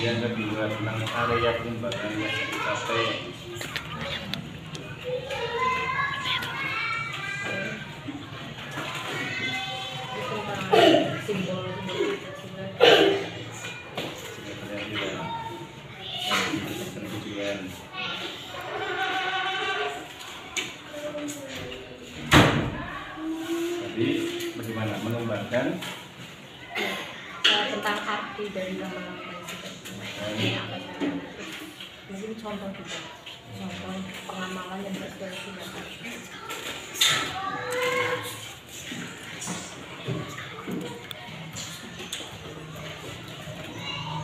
Yang kedua tentang area pengembangan yang dicapai. Simbol Jadi bagaimana mengembangkan tentang arti dari lama-lama mungkin contoh juga contoh pengamalan yang berkelanjutan.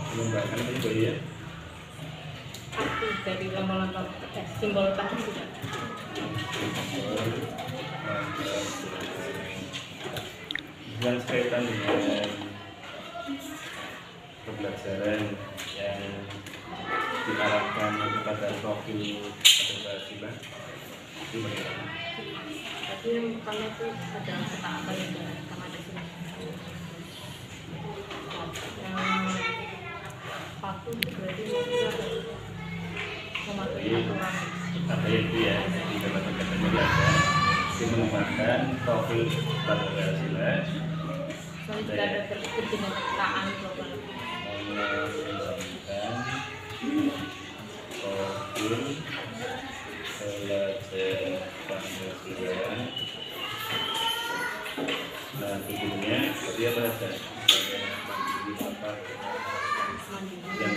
mengembangkan itu ya Arti dari lama-lama simbol tadi juga yang kaitan dengan pembelajaran yang diarahkan kepada profil Pancasila itu bagaimana? tapi yang pertama itu ada kata apa yang pertama ada sini yang patuh berarti mematuhi aturan Kata itu ya di dalam katanya ada di mengembangkan profil Pancasila soalnya tidak ada terkait dengan ketaan global mengembangkan profil pelajar Pancasila. Nah, tujuannya seperti apa saja? Apa yang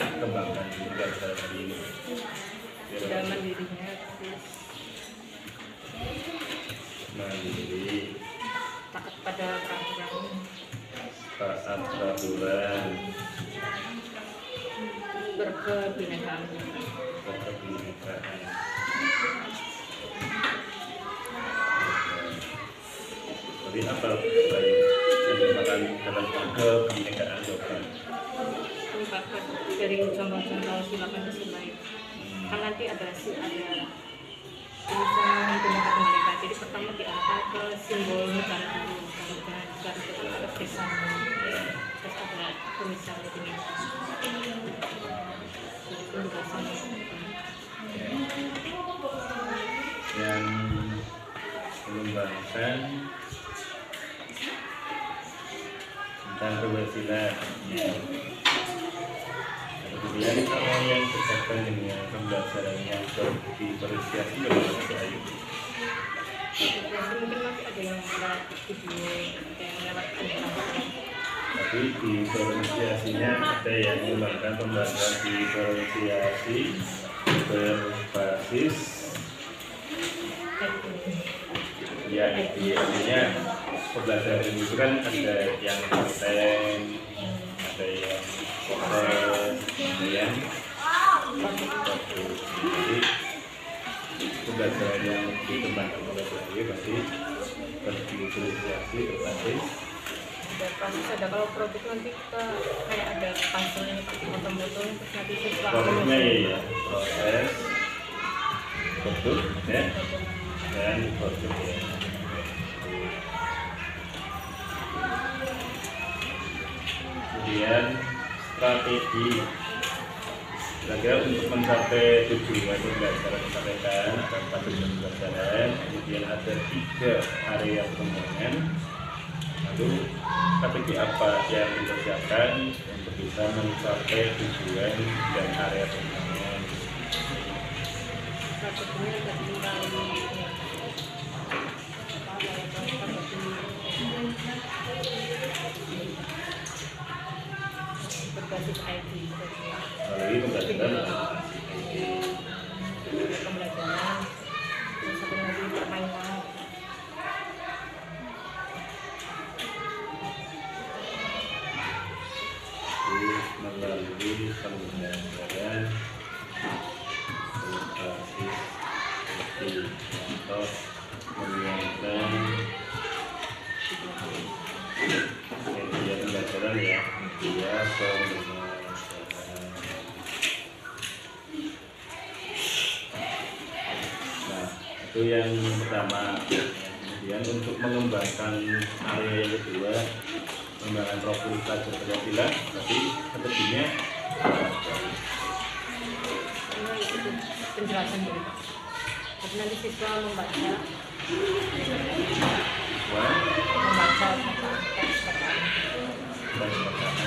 dikembangkan di negara hari ini? sudah mandirinya terus Mandiri, taat pada peraturan taat peraturan, berkebinekaan kebinekaan. Jadi apa yang merupakan dalam kebinekaan lokal? merupakan dari contoh-contoh sila Pancasila kan nanti ada tulisan menggunakan mereka. Jadi pertama diarahkan ke simbol negara dulu, negara itu ada pesan, terus ada tulisannya ini. Penjelasan yang mengembangkan tentang Pancasila. Kemudian kalau yang berkaitan dengan pembelajaran yang diferensiasi bagaimana Ayu? mungkin masih ada yang lewat video, ada yang lewat penjelasan. Tapi diferensiasinya ada yang mengembangkan pembelajaran diferensiasi berbasis ya artinya pembelajaran itu kan ada yang konten, ada yang proses, ada yang bagus. Jadi pembelajaran yang dikembangkan oleh Ayu pasti berdifferensiasi berbasis Ada proses, ada kalau produk nanti kita kayak ada puzzle-nya foto-foto terus nanti siswa prosesnya ya proses produk ya dan produk ya. Kemudian strategi kira-kira untuk mencapai tujuan pembelajaran disampaikan ada 4 tujuan pembelajaran, kemudian ada 3 area pengembangan. Lalu strategi apa yang dipersiapkan untuk bisa mencapai tujuan dan area pengembangan? strateginya tadi berbasis IT Melalui pembelajaran pembelajaran terus satu lagi permainan melalui pembelajaran berbasis seperti contoh menyiapkan media pembelajaran ya media pembelajaran. Nah itu yang pertama. Kemudian untuk mengembangkan area yang kedua pengembangan Roh Kudus saja Pancasila, tapi sebetulnya Karena itu penjelasan dari Pak. Tapi nanti siswa membaca teks bacaan dan bacaan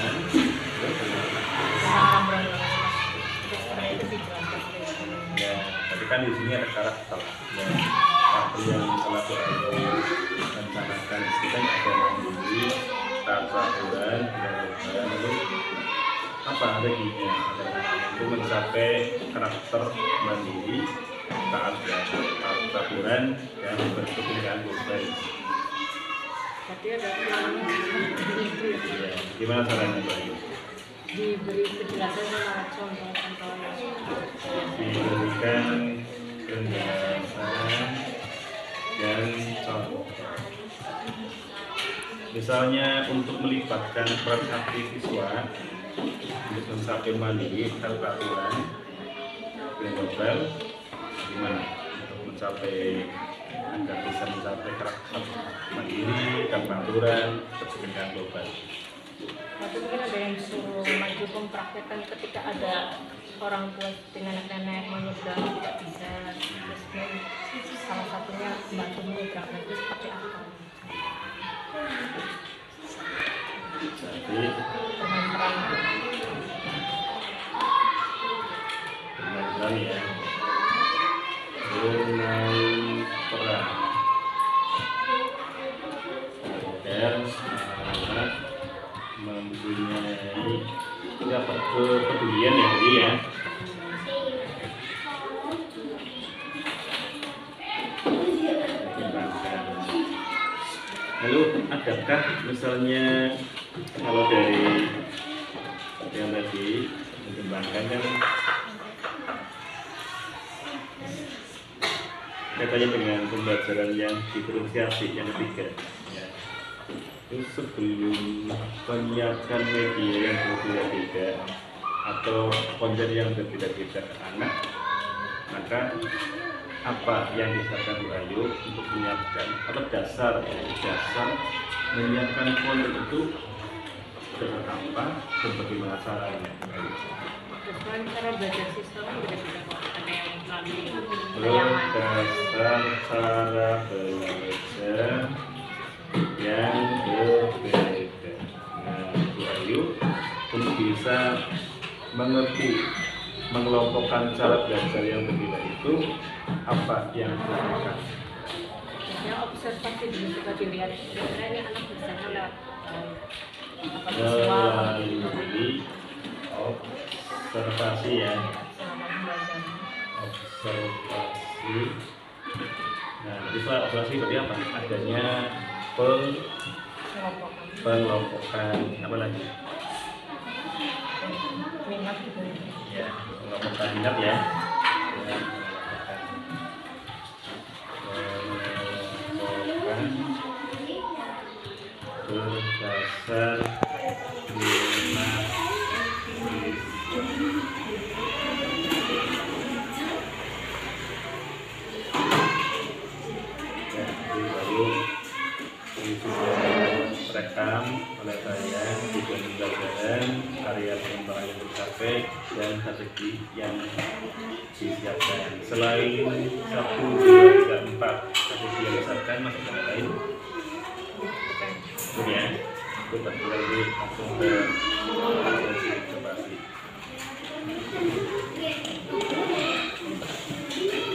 tentang terus karena itu dijelaskan oleh guru. ya, tapi kan di sini ada karakter ya, karakter yang telah rencanakan kita ada mandiri, peraturan, lalu apa reginya itu mencapai karakter mandiri, taat ya, peraturan yang berkepentingan global. Tapi ada namanya itu Ya, gimana caranya Mbak Ayu? diberi penjelasan sama contoh-contoh Diberikan penjelasan dan contoh. Misalnya untuk melibatkan peran aktif siswa untuk mencapai mandiri dan peraturan global, gimana untuk mencapai agar bisa mencapai karakter mandiri dan peraturan berkepentingan global. tapi mungkin ada yang suruh maju mempraktekkan ketika ada orang tua dengan nenek menyeberang tidak bisa, terus salah satunya membantu menyeberangkan itu seperti apa? Jadi Dengan peran bermain ya, bermain peran dan anak mempunyai dapat kepedulian ya tadi ya. Lalu adakah misalnya kalau dari yang tadi mengembangkan kan kaitannya dengan pembelajaran yang diferensiasi yang ketiga ya. Itu sebelum menyiapkan media yang berbeda-beda atau konten yang berbeda-beda ke anak, maka apa yang disiapkan Bu Ayu untuk menyiapkan atau dasar menyiapkan konten itu dengan apa dan bagaimana caranya? Kemudian cara belajar siswa kan beda-beda kok. Ada yang melalui tayangan. Berdasar cara belajar yang berbeda. Nah, Bu Ayu untuk bisa mengerti mengelompokkan cara belajar yang berbeda itu apa yang dilakukan? Ya observasi dulu juga dilihat kira-kira ini anak bisa lewat apa visual Melalui observasi ya, selama belajar. observasi. Nah, bisa observasi berarti apa? Adanya Kelompokan pengelompokan apa lagi? minat gitu. Ya, pengelompokan minat ya. Ya, pengelompokan berdasar minat ya, baru rekam oleh saya tujuan pembelajaran, karya pengembangan yang tercapai dan strategi yang disiapkan. Selain 1, 2, 3, 4 strategi yang disiapkan, masih ada lain? Ya, itu lagi langsung ke observasi.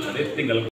Nanti tinggal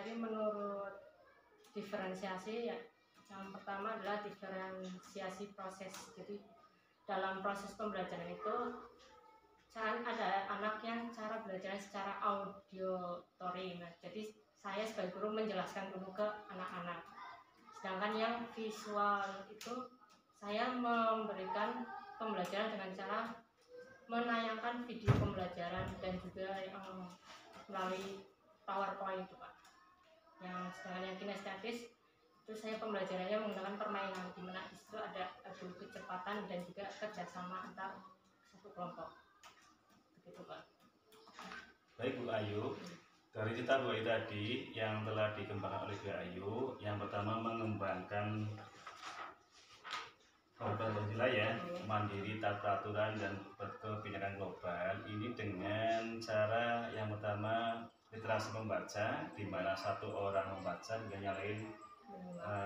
Jadi menurut diferensiasi ya, yang pertama adalah diferensiasi proses. Jadi dalam proses pembelajaran itu ada anak yang cara belajarnya secara auditory. Nah, jadi saya sebagai guru menjelaskan dulu ke anak-anak. Sedangkan yang visual itu saya memberikan pembelajaran dengan cara menayangkan video pembelajaran dan juga yang melalui PowerPoint itu Pak. Yang sedangkan yang kinestetis itu saya pembelajarannya menggunakan permainan, di mana di situ ada adu kecepatan dan juga kerjasama antar satu kelompok. Begitu Pak. Baik Bu Ayu, dari cerita Bu Ayu tadi yang telah dikembangkan oleh Bu Ayu, yang pertama mengembangkan Pancasila ya, mandiri, taat peraturan dan kebinekaan global. Ini dengan cara yang pertama literasi membaca, di mana satu orang membaca dan yang lain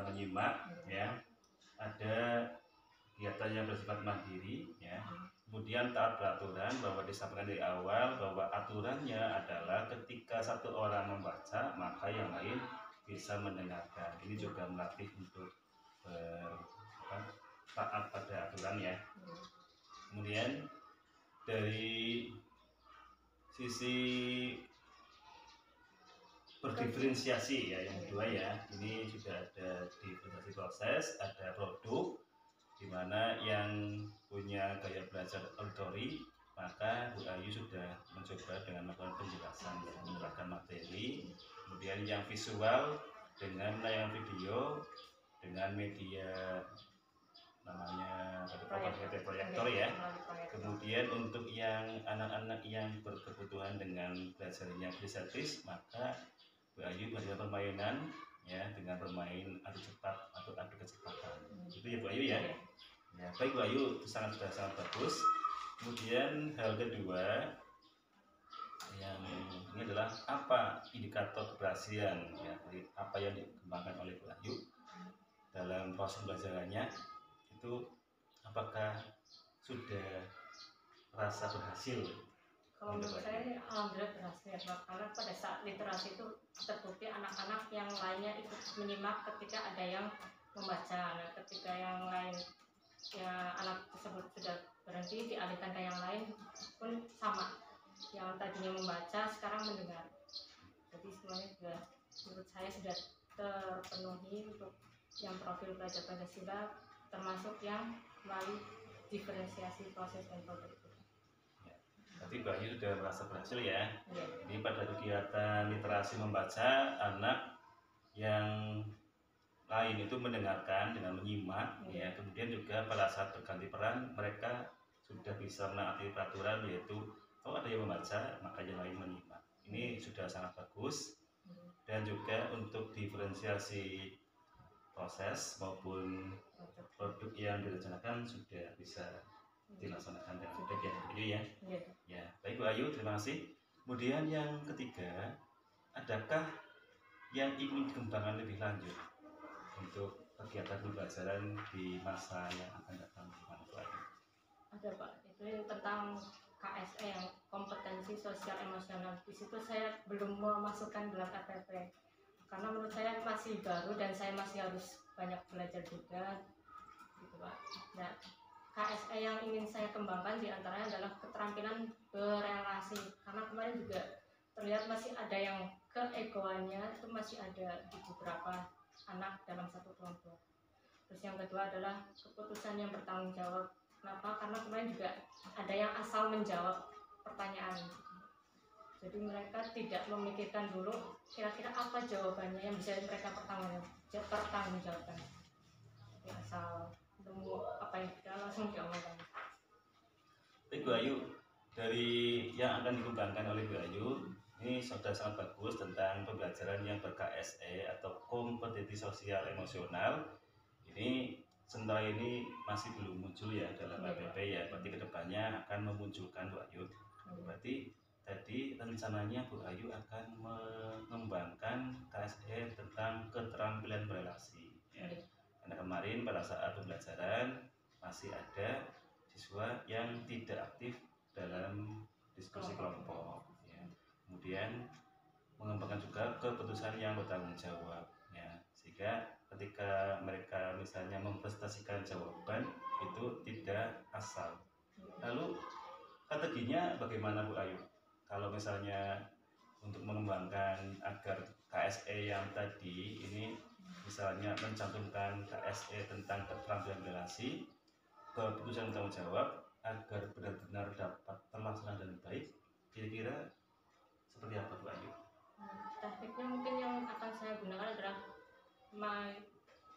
menyimak ya. Ada kegiatan yang bersifat mandiri ya. Kemudian taat peraturan, bahwa disampaikan dari awal bahwa aturannya adalah ketika satu orang membaca maka yang lain bisa mendengarkan. Ini juga melatih untuk taat pada aturan ya. Kemudian dari sisi berdiferensiasi ya, yang kedua ya, ini sudah ada diferensiasi proses, ada produk, di mana yang punya gaya belajar auditory, maka Bu Ayu sudah mencoba dengan melakukan penjelasan ya, menerapkan materi. Kemudian yang visual dengan layar video, dengan media namanya proyektor ya. Kemudian untuk yang anak-anak yang berkebutuhan dengan belajarnya kinestetis, maka Bu Ayu belajar permainan ya, dengan bermain adu cepat atau adu kecepatan. Itu ya Bu Ayu ya. Ya, baik Bu Ayu, itu sangat bagus. Kemudian hal kedua yang ini adalah apa indikator keberhasilan ya, dari apa yang dikembangkan oleh Bu Ayu dalam proses pembelajarannya itu, apakah sudah merasa berhasil? Kalau menurut saya alhamdulillah berhasil ya Pak, karena pada saat literasi itu terbukti anak-anak yang lainnya ikut menyimak ketika ada yang membaca. Nah, ketika yang lain ya anak tersebut sudah berhenti, dialihkan ke yang lain pun sama, yang tadinya membaca sekarang mendengar. Jadi semuanya sudah menurut saya sudah terpenuhi untuk yang profil belajar Pancasila, termasuk yang melalui diferensiasi proses dan produk. Berarti Bu Ayu sudah merasa berhasil ya. Ya. Ini pada kegiatan literasi membaca, anak yang lain itu mendengarkan dengan menyimak ya. Kemudian juga pada saat berganti peran mereka sudah bisa menaati peraturan, yaitu kalau ada yang membaca maka yang lain menyimak. Ini sudah sangat bagus. Dan juga untuk diferensiasi proses maupun produk yang direncanakan sudah bisa dilaksanakan dengan baik ya Bu Ayu ya. Ya, baik Bu Ayu, terima kasih. Kemudian yang ketiga, adakah yang ingin dikembangkan lebih lanjut untuk kegiatan pembelajaran di masa yang akan datang, gimana Bu Ayu? Ada Pak, itu tentang KSE yang kompetensi sosial emosional. Di situ saya belum memasukkan dalam RPP karena menurut saya masih baru dan saya masih harus banyak belajar juga gitu Pak. Nah, KSE yang ingin saya kembangkan diantaranya adalah keterampilan berelasi, karena kemarin juga terlihat masih ada yang keegoannya itu masih ada di beberapa anak dalam satu kelompok. Terus yang kedua adalah keputusan yang bertanggung jawab. Kenapa? Karena kemarin juga ada yang asal menjawab pertanyaan. Jadi mereka tidak memikirkan dulu kira-kira apa jawabannya yang bisa mereka pertanggungjawabkan. Jadi asal nemu apa yang kita langsung diomongkan. Baik Bu Ayu, dari yang akan dikembangkan oleh Bu Ayu, ini sudah sangat bagus tentang pembelajaran yang ber-KSE atau kompetensi sosial emosional. Ini sementara ini masih belum muncul ya dalam RPP ya, berarti kedepannya akan memunculkan Bu Ayu. Berarti tadi rencananya Bu Ayu akan mengembangkan KSE tentang keterampilan berelasi ya. Karena kemarin pada saat pembelajaran masih ada siswa yang tidak aktif dalam diskusi kelompok ya. Kemudian mengembangkan juga keputusan yang bertanggung jawab ya, sehingga ketika mereka misalnya mempresentasikan jawaban itu tidak asal. Lalu strateginya bagaimana Bu Ayu kalau misalnya untuk mengembangkan agar KSE yang tadi ini misalnya mencantumkan KSE tentang keterampilan relasi, keputusan tanggung jawab agar benar-benar dapat terlaksana dengan baik, kira-kira seperti apa Bu Ayu? Tekniknya mungkin yang akan saya gunakan adalah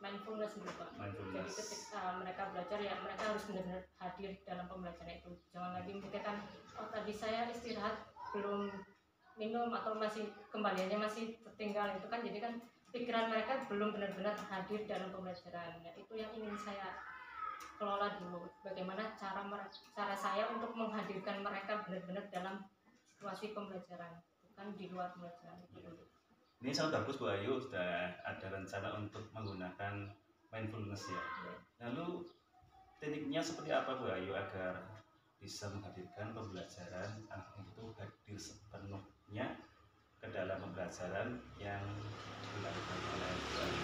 mindfulness dulu Pak. Jadi ketika mereka belajar ya mereka harus benar-benar hadir dalam pembelajaran itu. Jangan lagi memikirkan oh tadi saya istirahat belum minum atau masih kembaliannya masih tertinggal, itu kan jadi kan pikiran mereka belum benar-benar hadir dalam pembelajaran. Nah, itu yang ingin saya kelola dulu. Bagaimana cara saya untuk menghadirkan mereka benar-benar dalam situasi pembelajaran, bukan di luar pembelajaran itu dulu. Ini sangat bagus Bu Ayu, sudah ada rencana untuk menggunakan mindfulness ya. Lalu tekniknya seperti apa Bu Ayu agar bisa menghadirkan pembelajaran anak itu hadir sepenuhnya ke dalam pembelajaran yang dilakukan oleh Bu Ayu?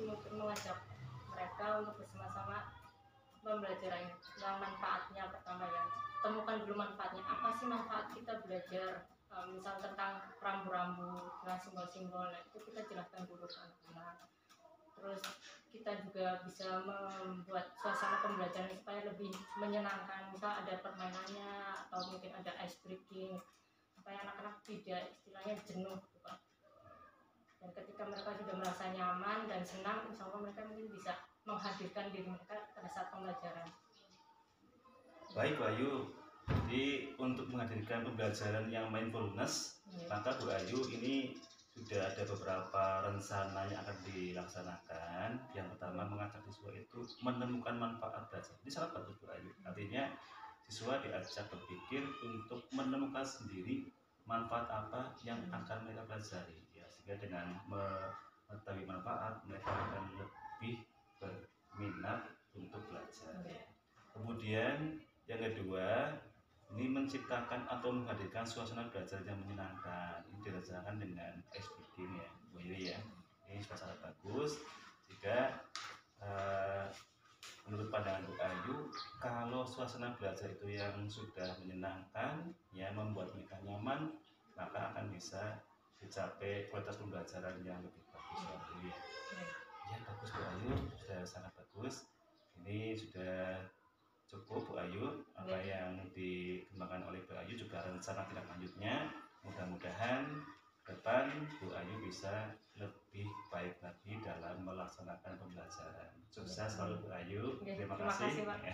Mungkin mengajak mereka untuk bersama-sama membelajarin yang manfaatnya. Pertama ya, temukan dulu manfaatnya. Apa sih manfaat kita belajar? Misal tentang rambu-rambu dengan simbol-simbol, nah itu kita jelaskan dulu ke anak-anak. Terus kita juga bisa membuat suasana pembelajaran supaya lebih menyenangkan. Misal ada permainannya atau mungkin ada ice breaking supaya anak-anak tidak istilahnya jenuh gitu Pak. Dan ketika mereka sudah merasa nyaman dan senang, insya Allah mereka mungkin bisa menghadirkan diri mereka pada saat pembelajaran. Baik Bu Ayu, jadi untuk menghadirkan pembelajaran yang mindfulness, maka Bu Ayu ini sudah ada beberapa rencana yang akan dilaksanakan. Yang pertama mengajak siswa itu menemukan manfaat belajar. Ini sangat bagus Bu Ayu. Artinya siswa diajak berpikir untuk menemukan sendiri manfaat apa yang akan mereka pelajari. Ya, sehingga dengan mengetahui manfaat mereka akan lebih berminat untuk belajar. Kemudian yang kedua, ini menciptakan atau menghadirkan suasana belajar yang menyenangkan. Ini dirasakan dengan ice breaking ya, Bu Ayu ya. Ini sudah sangat bagus. Jika menurut pandangan Bu Ayu, kalau suasana belajar itu yang sudah menyenangkan, ya membuat mereka nyaman, maka akan bisa dicapai kualitas pembelajaran yang lebih bagus ya, Bu Ayu. Ya bagus Bu Ayu, sudah sangat bagus. Ini sudah cukup Bu Ayu, apa yang dikembangkan oleh Bu Ayu juga rencana tindak lanjutnya. Mudah-mudahan depan Bu Ayu bisa lebih baik lagi dalam melaksanakan pembelajaran. Sukses selalu Bu Ayu. Terima kasih. Pak.